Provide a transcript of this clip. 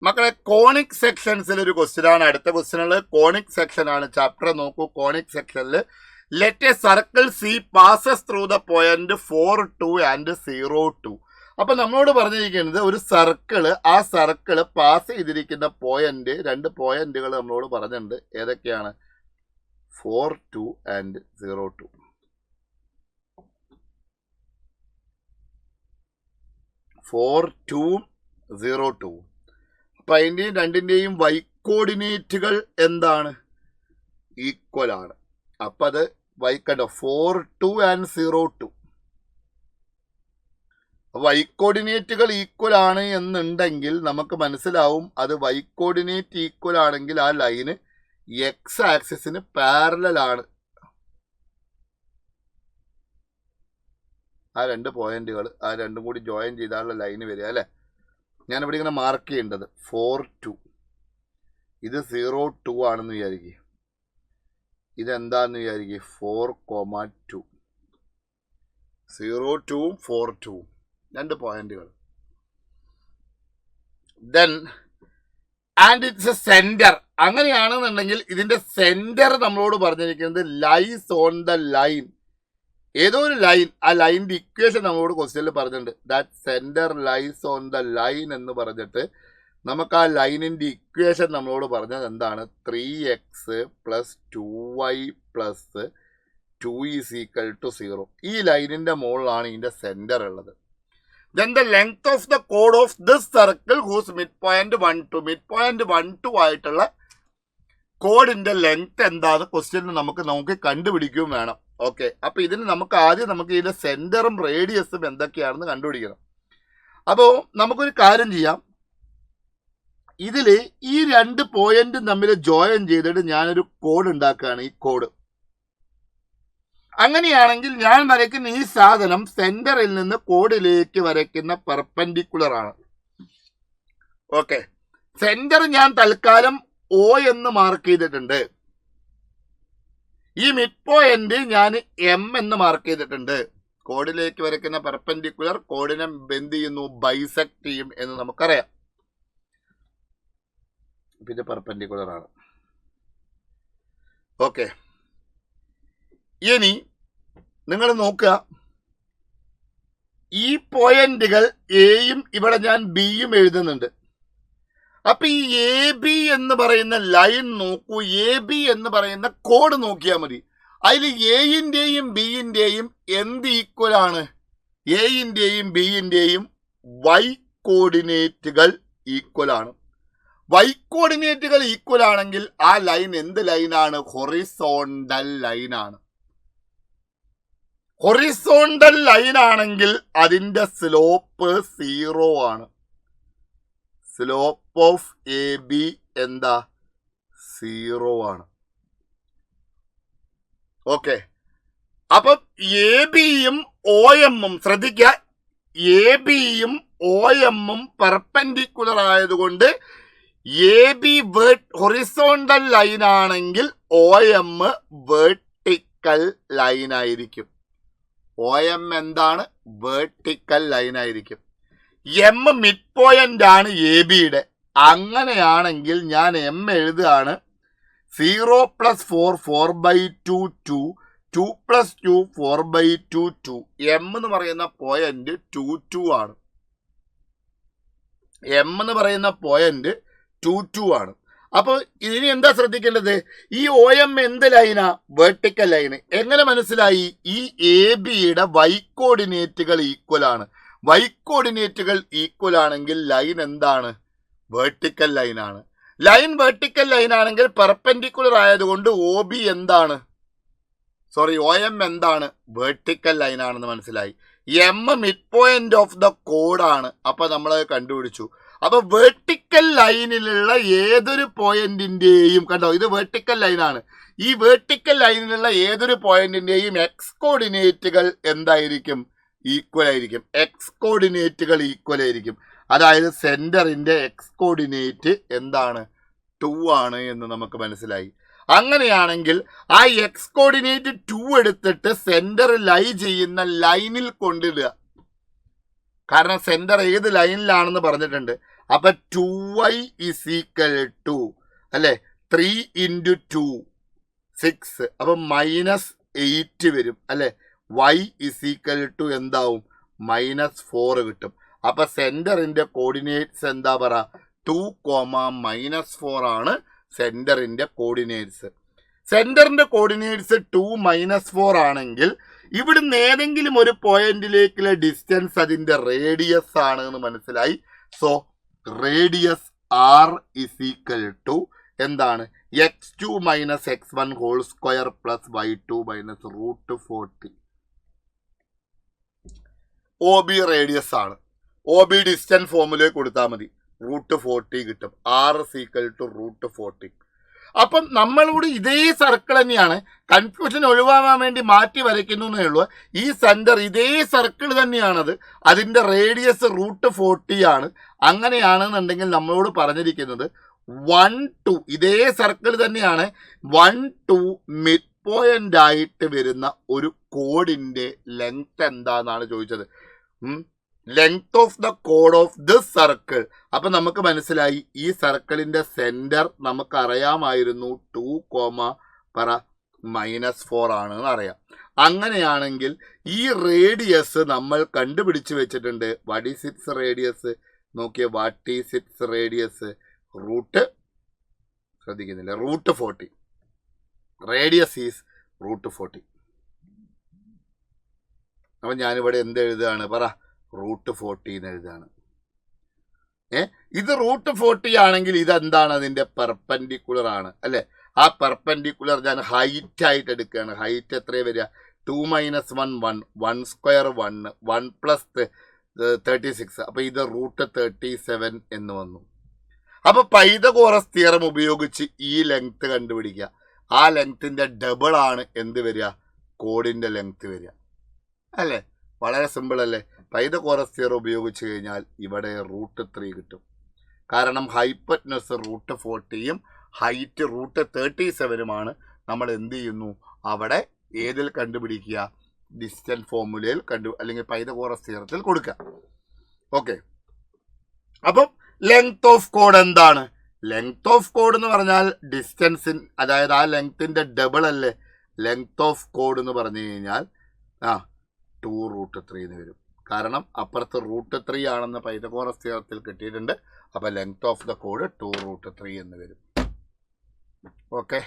മക്കളെ കോണിക് സെക്ഷൻസിൽ ഒരു ക്വസ്റ്റ്യൻ ആണ്. അടുത്ത ക്വസ്റ്റ്യൻ കോണിക് സെക്ഷൻ ആണ്. ചാപ്റ്റർ നോക്കൂ. കോണിക് സെക്ഷനിൽ let A circle C passes through the point 4, 2 and 0, 2. അപ്പൊ നമ്മളോട് പറഞ്ഞിരിക്കുന്നത് ഒരു സർക്കിള്, ആ സർക്കിള് പാസ് ചെയ്തിരിക്കുന്ന പോയിന്റ്, 2 പോയിന്റുകൾ നമ്മളോട് പറഞ്ഞിട്ടുണ്ട്. ഏതൊക്കെയാണ്? 4, 2 and 0, 2. ഫോർ 2, 0, 2. അപ്പൊ അതിന്റെയും രണ്ടിന്റെയും y കോർഡിനേറ്റുകൾ എന്താണ്? ഈക്വൽ ആണ്. അപ്പൊ അത് y കണ്ടോ, 4, 2 and 0, 2. y കോർഡിനേറ്റുകൾ ഈക്വൽ ആണ് എന്നുണ്ടെങ്കിൽ നമുക്ക് മനസ്സിലാവും അത് y കോർഡിനേറ്റ് ഈക്വൽ ആണെങ്കിൽ ആ ലൈന് എക്സ് ആക്സിസിന് പാരലൽ ആണ്. ആ 2 പോയിന്റുകൾ, ആ രണ്ടും കൂടി ജോയിൻ ചെയ്താലുള്ള ലൈന് വരിക അല്ലേ. ഞാനിവിടെ ഇങ്ങനെ മാർക്ക് ചെയ്യേണ്ടത് 4, 2. ഇത് 0, 2 ആണെന്ന് വിചാരിക്കുക. ഇതെന്താന്ന് വിചാരിക്കുക? 4, 2. 0, 2, 4, 2. 2 പോയിന്റുകൾ. Then and it's A centre. അങ്ങനെയാണെന്നുണ്ടെങ്കിൽ ഇതിന്റെ സെന്റർ നമ്മളോട് പറഞ്ഞിരിക്കുന്നത് ലൈസ് ഓൺ ദ ലൈൻ. ഏതോ ഒരു ലൈൻ, ആ ലൈനിന്റെ ഇക്വേഷൻ നമ്മളോട് ക്വസ്റ്റ്യനിൽ പറഞ്ഞിട്ടുണ്ട്. That centre lies on the line എന്ന് പറഞ്ഞിട്ട് നമുക്ക് ആ ലൈനിന്റെ ഇക്വേഷൻ നമ്മളോട് പറഞ്ഞത് എന്താണ്? 3x + 2y + 2 = 0. ഈ ലൈനിന്റെ മുകളിലാണ് ഇതിന്റെ സെന്റർ ഉള്ളത്. Then the length of the chord of this circle whose midpoint 1, 2. midpoint 1, 2 ആയിട്ടുള്ള കോഡിന്റെ ലെങ്ത് എന്താന്ന് ക്വസ്റ്റ്യൻ നമുക്ക് കണ്ടുപിടിക്കുകയും വേണം. ഓക്കെ, അപ്പൊ ഇതിന് നമുക്ക് ഇതിന്റെ സെന്ററും റേഡിയസും എന്തൊക്കെയാണെന്ന് കണ്ടുപിടിക്കണം. അപ്പോൾ നമുക്കൊരു കാര്യം ചെയ്യാം. ഇതില് ഈ 2 പോയിന്റും തമ്മിൽ ജോയിൻ ചെയ്തിട്ട് ഞാനൊരു കോഡ് ഉണ്ടാക്കുകയാണ്. ഈ കോഡ് അങ്ങനെയാണെങ്കിൽ ഞാൻ വരയ്ക്കുന്ന ഈ സാധനം സെന്ററിൽ നിന്ന് കോഡിലേക്ക് വരയ്ക്കുന്ന പെർപെൻഡിക്കുലർ ആണ്. ഓക്കെ, സെന്റർ ഞാൻ തൽക്കാലം O എന്ന് മാർക്ക് ചെയ്തിട്ടുണ്ട്. ഈ മിഡ് പോയിന്റ് ഞാൻ M എന്ന് മാർക്ക് ചെയ്തിട്ടുണ്ട്. കോഡിലേക്ക് വരയ്ക്കുന്ന പെർപെൻഡിക്കുലർ കോഡിനെ ബെൻഡ് ചെയ്യുന്നു, ബൈസെക്ട് ചെയ്യും എന്ന് നമുക്കറിയാം. പിന്നെ പെർപെൻഡിക്കുലർ ആണ്. ഓക്കെ, ഇനി നിങ്ങൾ നോക്കുക, ഈ പോയിന്റുകൾ എയും ഇവിടെ ഞാൻ ബിയും എഴുതുന്നുണ്ട്. അപ്പൊ ഈ എ ബി എന്ന് പറയുന്ന ലൈൻ നോക്കൂ, എ ബി എന്ന് പറയുന്ന കോഡ് നോക്കിയാൽ മതി. അതിൽ എയിന്റെയും ബിയിന്റെയും എന്ത് ഈക്വൽ ആണ്? എയിന്റെയും ബിയിന്റെയും വൈ കോർഡിനേറ്റുകൾ ഈക്വൽ ആണ്. വൈ കോർഡിനേറ്റുകൾ ഈക്വൽ ആണെങ്കിൽ ആ ലൈൻ എന്ത് ലൈനാണ്? ഹൊറിസോണ്ടൽ ലൈനാണ്. ഹൊറിസോണ്ടൽ ലൈൻ ആണെങ്കിൽ അതിന്റെ സ്ലോപ്പ് 0 ആണ്. സ്ലോപ്പ് ഓഫ് എ ബി എന്താ? 0 ആണ്. ഓക്കെ, അപ്പൊ എ ബിയും ഒ എമ്മും ശ്രദ്ധിക്കുക, എ ബിയും ഒ എമ്മും പെർപെൻഡിക്കുലർ ആയതുകൊണ്ട് എ ബി ഹൊറിസോണ്ടൽ ലൈൻ ആണെങ്കിൽ ഒ എം വേർട്ടിക്കൽ ലൈൻ ആയിരിക്കും. ഒ എം എന്താണ്? വേർട്ടിക്കൽ ലൈൻ ആയിരിക്കും. എം മിഡ് പോയിന്റ് ആണ് എ ബിയുടെ. അങ്ങനെയാണെങ്കിൽ ഞാൻ എം എഴുതുകയാണ് 0 + 4 4/2 2 2 + 2 4/2 2. എം എന്ന് പറയുന്ന പോയിന്റ് 2, 2 ആണ്. എം എന്ന് പറയുന്ന പോയിന്റ് 2, 2 ആണ്. അപ്പോൾ ഇനി എന്താ ശ്രദ്ധിക്കേണ്ടത്? ഈ ഒ എം എന്ത് ലൈനാ? Vertical line. എങ്ങനെ മനസ്സിലായി? ഈ എ ബിയുടെ വൈ കോർഡിനേറ്റുകൾ ഈക്വൽ ആണ്. വൈ കോർഡിനേറ്റുകൾ ഈക്വൽ ആണെങ്കിൽ ലൈൻ എന്താണ്? വേർട്ടിക്കൽ ലൈനാണ്. ലൈൻ വേർട്ടിക്കൽ ലൈൻ ആണെങ്കിൽ പെർപെൻഡിക്കുലർ ആയതുകൊണ്ട് ഒ ബി എന്താണ്? ഒ എം എന്താണ്? വേർട്ടിക്കൽ ലൈൻ ആണെന്ന് മനസ്സിലായി. M mid point of the കോഡാണ്. അപ്പൊ നമ്മൾ കണ്ടുപിടിച്ചു. അപ്പൊ വേർട്ടിക്കൽ ലൈനിലുള്ള ഏതൊരു പോയിന്റിന്റെയും, കണ്ടോ ഇത് വേർട്ടിക്കൽ ലൈനാണ്, ഈ വേർട്ടിക്കൽ ലൈനിലുള്ള ഏതൊരു പോയിന്റിന്റെയും എക്സ് കോർഡിനേറ്റുകൾ എന്തായിരിക്കും? ഈക്വൽ ആയിരിക്കും. എക്സ് കോർഡിനേറ്റുകൾ ഈക്വൽ ആയിരിക്കും. അതായത് സെന്ററിന്റെ എക്സ് കോർഡിനേറ്റ് എന്താണ്? 2 ആണ് എന്ന് നമുക്ക് മനസ്സിലായി. അങ്ങനെയാണെങ്കിൽ ആ എക്സ് കോർഡിനേറ്റ് 2 എടുത്തിട്ട് സെന്റർ ലൈ ചെയ്യുന്ന ലൈനിൽ കൊണ്ടിടുക. കാരണം സെന്റർ ഏത് ലൈനിലാണെന്ന് പറഞ്ഞിട്ടുണ്ട്. അപ്പൊ 2y = അല്ലെ 3 × 2 6, അപ്പൊ -8 വരും അല്ലെ. y = എന്താവും -4 കിട്ടും. അപ്പൊ സെന്ററിന്റെ കോർഡിനേറ്റ്സ് എന്താ പറ 2, -4 ആണ് സെന്ററിന്റെ കോർഡിനേറ്റ്സ്. സെന്ററിന്റെ കോർഡിനേറ്റ്സ് 2, -4 ആണെങ്കിൽ ഇവിടുന്ന് ഏതെങ്കിലും ഒരു പോയിന്റിലേക്കുള്ള ഡിസ്റ്റൻസ് അതിന്റെ റേഡിയസ് ആണ് എന്ന് മനസ്സിലായി. സോ റേഡിയസ് r = എന്താണ് x2 - x1 whole square plus y2 - √40. OB radius ആണ്. OB ഡിസ്റ്റൻസ് ഫോമുലേക്ക് കൊടുത്താൽ മതി, √40 കിട്ടും. r = √40. അപ്പം നമ്മളോട് ഇതേ സർക്കിൾ തന്നെയാണ്, കൺഫ്യൂഷൻ ഒഴിവാകാൻ വേണ്ടി മാറ്റി വരയ്ക്കുന്നു എന്നേ ഉള്ളൂ. ഈ സെന്റർ ഇതേ സർക്കിൾ തന്നെയാണത്, അതിൻ്റെ റേഡിയസ് √40 ആണ്. അങ്ങനെയാണെന്നുണ്ടെങ്കിൽ നമ്മളോട് പറഞ്ഞിരിക്കുന്നത് 1, 2 ഇതേ സർക്കിൾ തന്നെയാണ്, 1, 2 മിഡ് പോയിന്റ് ആയിട്ട് വരുന്ന ഒരു കോഡിന്റെ ലെങ്ത് എന്താണെന്നാണ് ചോദിച്ചത്. Length of the code of this circle. അപ്പൊ നമുക്ക് മനസ്സിലായി ഈ സർക്കിളിന്റെ സെന്റർ നമുക്ക് അറിയാമായിരുന്നു 2, -4 ആണെന്ന് അറിയാം. അങ്ങനെയാണെങ്കിൽ ഈ റേഡിയസ് നമ്മൾ കണ്ടുപിടിച്ച് വെച്ചിട്ടുണ്ട്. വാട്ട് ഈസ് ഇറ്റ്സ് റേഡിയസ് നോക്കിയേ, വാട്ട് ഈസ് ഇറ്റ്സ് റേഡിയസ് ശ്രദ്ധിക്കുന്നില്ല, √40. Radius is √40. അപ്പൊ ഞാനിവിടെ എന്ത് എഴുതുകയാണ് പറ, √40 എന്ന് എഴുതാണ്. ഇത് √40 ആണെങ്കിൽ ഇതെന്താണ്, അതിന്റെ പെർപെൻഡിക്കുലർ ആണ് അല്ലെ. ആ പെർപെൻഡിക്കുലർ ഞാൻ ഹൈറ്റ് ആയിട്ട് എടുക്കുകയാണ്. ഹൈറ്റ് എത്രയാണ് വരിക, 2 - 1 1, 1² 1, 1 + 36. അപ്പൊ ഇത് √37 എന്ന് വന്നു. അപ്പൊ പൈതഗോറസ് തിയറം ഉപയോഗിച്ച് ഈ ലെങ്ത് കണ്ടുപിടിക്കുക. ആ ലെങ്ത്തിന്റെ ഡബിൾ ആണ് എന്ത് വരിക, കോഡിന്റെ ലെങ്ത് വരിക അല്ലേ. വളരെ സിമ്പിൾ അല്ലേ. പൈതഗോറസ് തിയറം ഉപയോഗിച്ച് കഴിഞ്ഞാൽ ഇവിടെ √3 കിട്ടും. കാരണം ഹൈപ്പറ്റ്നസ് √40യും ഹൈറ്റ് √37മാണ്. നമ്മൾ എന്ത് ചെയ്യുന്നു, അവിടെ ഏതിൽ കണ്ടുപിടിക്കുക, ഡിസ്റ്റൻസ് ഫോർമുലയിൽ അല്ലെങ്കിൽ പൈതഗോറസ് തിയറത്തിൽ കൊടുക്കുക. ഓക്കെ, അപ്പം ലെങ്ത് ഓഫ് കോഡ് എന്താണ്? ലെങ്ത് ഓഫ് കോഡ് എന്ന് പറഞ്ഞാൽ ഡിസ്റ്റൻസിൻ, അതായത് ആ ലെങ്ത്തിന്റെ ഡബിൾ അല്ലേ ലെങ്ത് ഓഫ് കോഡ് എന്ന് പറഞ്ഞു കഴിഞ്ഞാൽ 2√3 എന്ന് വരും. കാരണം അപ്പുറത്ത് √3 ആണെന്ന് പൈതഗോറസ് തിയറത്തിൽ കിട്ടിയിട്ടുണ്ട്. അപ്പൊ ലെങ്ത് ഓഫ് ദ കോഡ് 2√3 എന്ന് വരും. ഓക്കെ.